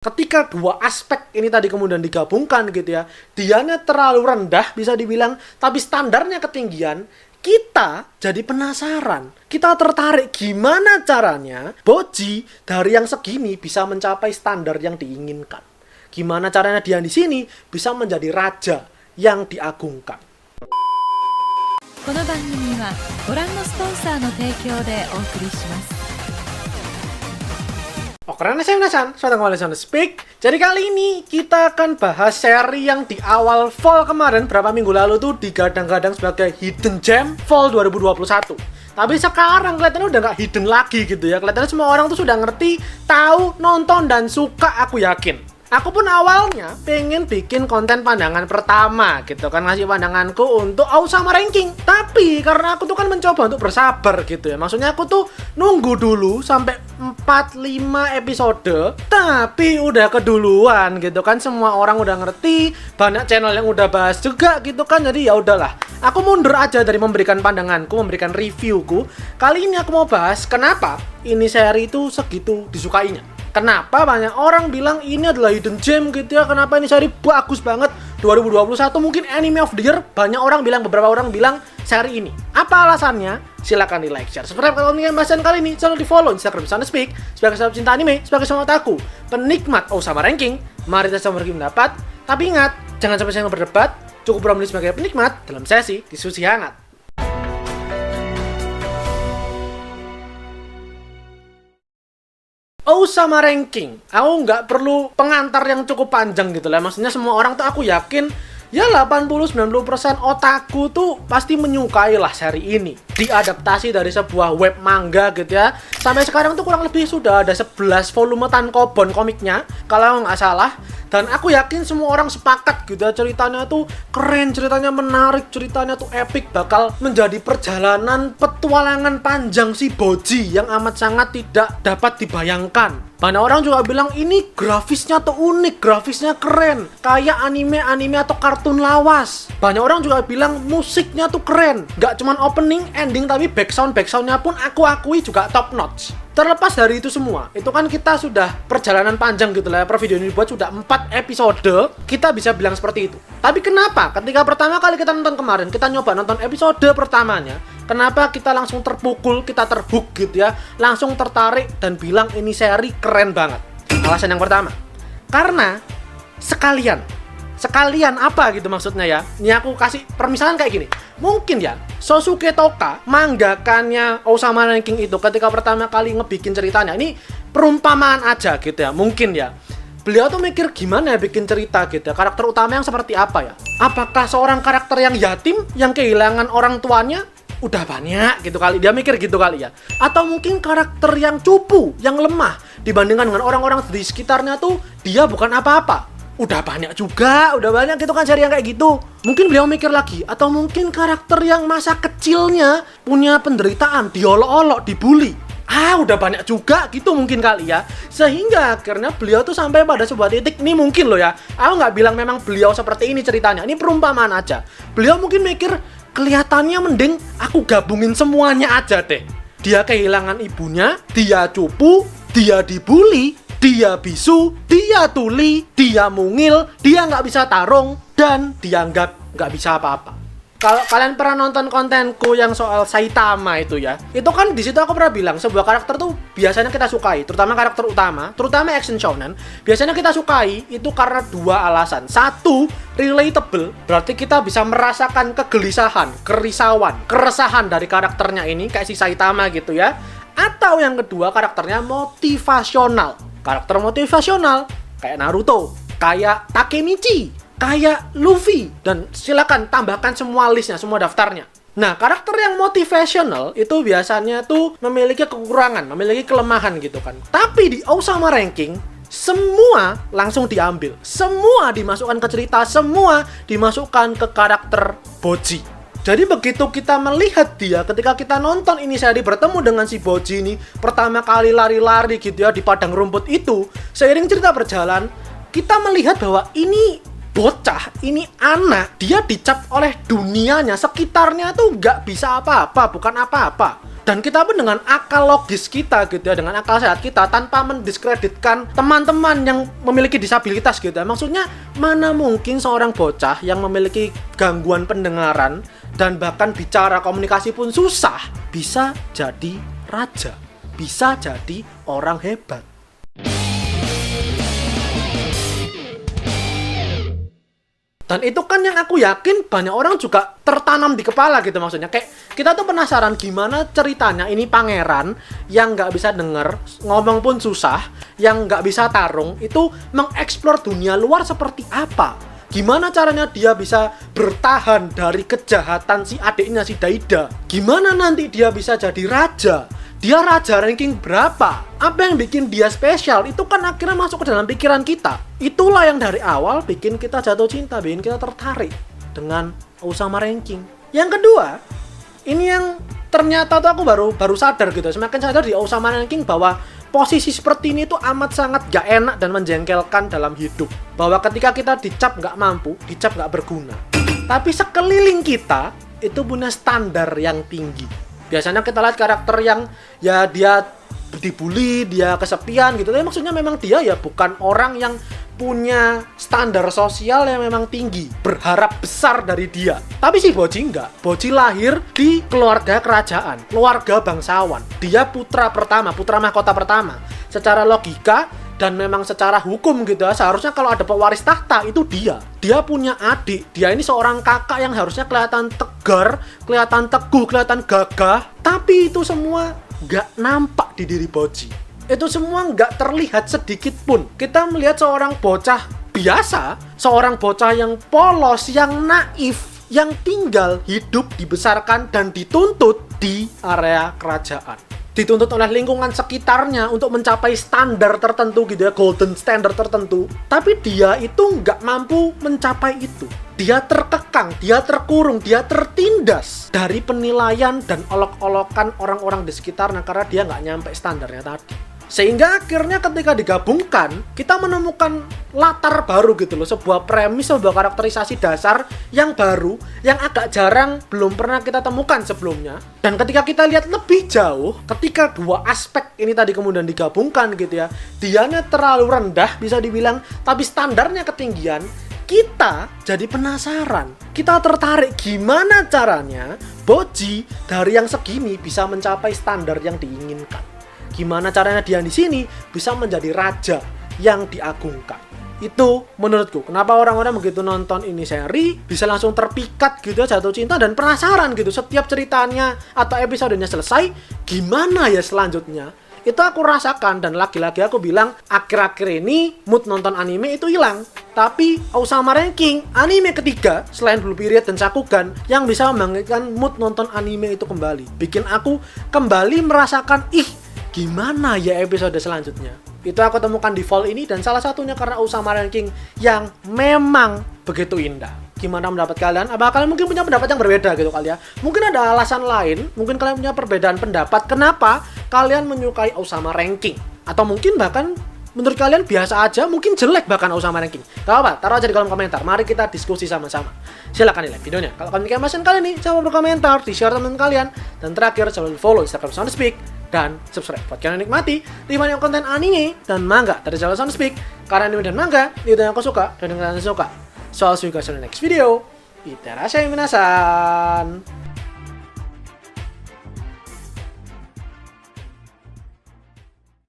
Ketika dua aspek ini tadi kemudian digabungkan gitu ya, dianya terlalu rendah bisa dibilang, tapi standarnya ketinggian, kita jadi penasaran. Kita tertarik gimana caranya Boji dari yang segini bisa mencapai standar yang diinginkan. Gimana caranya dia di sini bisa menjadi raja yang diagungkan. この番組はご覧のスポンサーの提供でお送りします。 Oke, karena saya penasaran, selamat kembali di Speak. Jadi kali ini kita akan bahas seri yang di awal fall kemarin, berapa minggu lalu tuh digadang-gadang sebagai hidden gem fall 2021. Tapi sekarang kelihatannya udah nggak hidden lagi gitu ya. Kelihatannya semua orang tuh sudah ngerti, tahu, nonton, dan suka, aku yakin. Aku pun awalnya pengen bikin konten pandangan pertama gitu kan, ngasih pandanganku untuk Aousama Ranking. Tapi karena aku tuh kan mencoba untuk bersabar gitu ya. Maksudnya aku tuh nunggu dulu sampai 4-5 episode, tapi udah keduluan gitu kan. Semua orang udah ngerti, banyak channel yang udah bahas juga gitu kan. Jadi ya udahlah, aku mundur aja dari memberikan pandanganku, memberikan reviewku. Kali ini aku mau bahas kenapa ini seri itu segitu disukainya. Kenapa banyak orang bilang ini adalah hidden gem gitu ya. Kenapa ini seri bagus banget 2021 mungkin anime of the year. Banyak orang bilang, beberapa orang bilang seri ini. Apa alasannya? Silakan di like, share, subscribe kalau ingin bahasan kali ini. Channel di follow Instagram Sana Speak. Sebagai sahabat cinta anime, sebagai sahabat aku, penikmat Aousama Ranking, mari kita sama berbagi pendapat. Tapi ingat, jangan sampai saya berdebat. Cukup berani sebagai penikmat dalam sesi diskusi hangat. Aousama Ranking, aku nggak perlu pengantar yang cukup panjang gitu lah. Maksudnya semua orang tuh aku yakin ya 80-90% otaku tuh pasti menyukai lah seri ini. Diadaptasi dari sebuah web manga gitu ya. Sampai sekarang tuh kurang lebih sudah ada 11 volume tankobon komiknya kalau nggak salah. Dan aku yakin semua orang sepakat gitu ya, ceritanya tuh keren, ceritanya menarik, ceritanya tuh epic. Bakal menjadi perjalanan petualangan panjang si Boji yang amat sangat tidak dapat dibayangkan. Banyak orang juga bilang ini grafisnya tuh unik, grafisnya keren, kayak anime-anime atau kartun lawas. Banyak orang juga bilang musiknya tuh keren, gak cuman opening, ending, tapi backsoundnya pun aku akui juga top notch. Terlepas dari itu semua, itu kan kita sudah perjalanan panjang gitu lah. Per video ini dibuat sudah 4 episode, kita bisa bilang seperti itu. Tapi kenapa ketika pertama kali kita nonton kemarin, kita nyoba nonton episode pertamanya, kenapa kita langsung terpukul, kita terhook gitu ya, langsung tertarik dan bilang ini seri keren banget? Alasan yang pertama, karena sekalian apa gitu maksudnya ya. Ini aku kasih permisalan kayak gini. Mungkin ya, Sosuke Toka, manggakannya Aousama Ranking itu ketika pertama kali ngebikin ceritanya, ini perumpamaan aja gitu ya, mungkin ya. Beliau tuh mikir gimana ya bikin cerita gitu ya, karakter utama yang seperti apa ya. Apakah seorang karakter yang yatim, yang kehilangan orang tuanya, udah banyak gitu kali, dia mikir gitu kali ya. Atau mungkin karakter yang cupu, yang lemah, dibandingkan dengan orang-orang di sekitarnya tuh, dia bukan apa-apa. Udah banyak juga, udah banyak gitu kan seri yang kayak gitu. Mungkin beliau mikir lagi, atau mungkin karakter yang masa kecilnya punya penderitaan, diolok-olok, dibully. Udah banyak juga gitu mungkin kali ya. Sehingga akhirnya beliau tuh sampai pada sebuah titik, ini mungkin loh ya, aku nggak bilang memang beliau seperti ini ceritanya, ini perumpamaan aja. Beliau mungkin mikir, kelihatannya mending aku gabungin semuanya aja deh. Dia kehilangan ibunya, dia cupu, dia dibully, dia bisu, dia tuli, dia mungil, dia nggak bisa tarung, dan dianggap nggak bisa apa-apa. Kalau kalian pernah nonton kontenku yang soal Saitama itu ya, itu kan di situ aku pernah bilang sebuah karakter tuh biasanya kita sukai, terutama karakter utama, terutama action shonen, biasanya kita sukai itu karena dua alasan. Satu, relatable, berarti kita bisa merasakan kegelisahan, kerisauan, keresahan dari karakternya ini, kayak si Saitama gitu ya. Atau yang kedua, karakternya motivasional. Karakter motivasional kayak Naruto, kayak Takemichi, kayak Luffy, dan silakan tambahkan semua listnya, semua daftarnya. Nah, karakter yang motivational itu biasanya tuh memiliki kekurangan, memiliki kelemahan gitu kan. Tapi di Aousama Ranking semua langsung diambil, semua dimasukkan ke cerita, semua dimasukkan ke karakter Boji. Jadi begitu kita melihat dia, ketika kita nonton ini seri bertemu dengan si Boji ini, pertama kali lari-lari gitu ya di padang rumput itu, seiring cerita berjalan, kita melihat bahwa ini bocah, ini anak, dia dicap oleh dunianya, sekitarnya tuh nggak bisa apa-apa, bukan apa-apa. Dan kita pun dengan akal logis kita gitu ya, dengan akal sehat kita, tanpa mendiskreditkan teman-teman yang memiliki disabilitas gitu ya. Maksudnya mana mungkin seorang bocah yang memiliki gangguan pendengaran dan bahkan bicara komunikasi pun susah bisa jadi raja, bisa jadi orang hebat. Dan itu kan yang aku yakin banyak orang juga tertanam di kepala gitu, maksudnya kayak kita tuh penasaran gimana ceritanya ini pangeran yang nggak bisa denger, ngomong pun susah, yang nggak bisa tarung, itu mengeksplor dunia luar seperti apa. Gimana caranya dia bisa bertahan dari kejahatan si adiknya si Daida. Gimana nanti dia bisa jadi raja. Dia raja ranking berapa? Apa yang bikin dia spesial? Itu kan akhirnya masuk ke dalam pikiran kita. Itulah yang dari awal bikin kita jatuh cinta, bikin kita tertarik dengan Osama Ranking. Yang kedua, ini yang ternyata tuh aku baru sadar gitu. Semakin sadar di Osama Ranking bahwa posisi seperti ini tuh amat sangat gak enak dan menjengkelkan dalam hidup. Bahwa ketika kita dicap gak mampu, dicap gak berguna. Tapi sekeliling kita itu punya standar yang tinggi. Biasanya kita lihat karakter yang ya dia dibully, dia kesepian gitu. Tapi maksudnya memang dia ya bukan orang yang punya standar sosial yang memang tinggi, berharap besar dari dia. Tapi si Boji enggak. Boji lahir di keluarga kerajaan, keluarga bangsawan. Dia putra pertama, putra mahkota pertama. Secara logika dan memang secara hukum gitu ya, seharusnya kalau ada pewaris tahta itu dia. Dia punya adik, dia ini seorang kakak yang harusnya kelihatan tegar, kelihatan teguh, kelihatan gagah. Tapi itu semua nggak nampak di diri Boji. Itu semua nggak terlihat sedikit pun. Kita melihat seorang bocah biasa, seorang bocah yang polos, yang naif, yang tinggal hidup, dibesarkan, dan dituntut di area kerajaan. Dituntut oleh lingkungan sekitarnya untuk mencapai standar tertentu gitu ya, golden standard tertentu. Tapi dia itu nggak mampu mencapai itu. Dia terkekang, dia terkurung, dia tertindas dari penilaian dan olok-olokan orang-orang di sekitarnya karena dia nggak nyampe standarnya tadi. Sehingga akhirnya ketika digabungkan, kita menemukan latar baru gitu loh, sebuah premis, sebuah karakterisasi dasar yang baru, yang agak jarang belum pernah kita temukan sebelumnya. Dan ketika kita lihat lebih jauh, ketika dua aspek ini tadi kemudian digabungkan gitu ya, dianya terlalu rendah bisa dibilang, tapi standarnya ketinggian, kita jadi penasaran. Kita tertarik gimana caranya Boji dari yang segini bisa mencapai standar yang diinginkan. Gimana caranya dia di sini bisa menjadi raja yang diagungkan. Itu menurutku kenapa orang-orang begitu nonton ini seri bisa langsung terpikat gitu, jatuh cinta dan penasaran gitu. Setiap ceritanya atau episodenya selesai, gimana ya selanjutnya? Itu aku rasakan dan lagi-lagi aku bilang akhir-akhir ini mood nonton anime itu hilang. Tapi Osama Ranking, anime ketiga selain Blue Period dan Shakugan yang bisa membangkitkan mood nonton anime itu kembali. Bikin aku kembali merasakan gimana ya episode selanjutnya. Itu aku temukan di fall ini dan salah satunya karena Osama Ranking yang memang begitu indah. Gimana mendapat kalian? Apa kalian mungkin punya pendapat yang berbeda gitu kali ya? Mungkin ada alasan lain, mungkin kalian punya perbedaan pendapat kenapa kalian menyukai Osama Ranking. Atau mungkin bahkan menurut kalian biasa aja, mungkin jelek bahkan Osama Ranking. Gak apa-apa, taruh aja di kolom komentar. Mari kita diskusi sama-sama. Silahkan di like videonya. Kalau kalian memiliki kalian nih, jangan lupa berkomentar, di-share teman kalian. Dan terakhir, jangan lupa follow Instagram Soundspeak dan subscribe buat kalian nikmati banyak konten anime dan manga dari channel Soundspeak. Karena anime dan manga itu yang aku suka dan yang kalian suka. So, I'll see you guys in the next video. Itadashii minasan.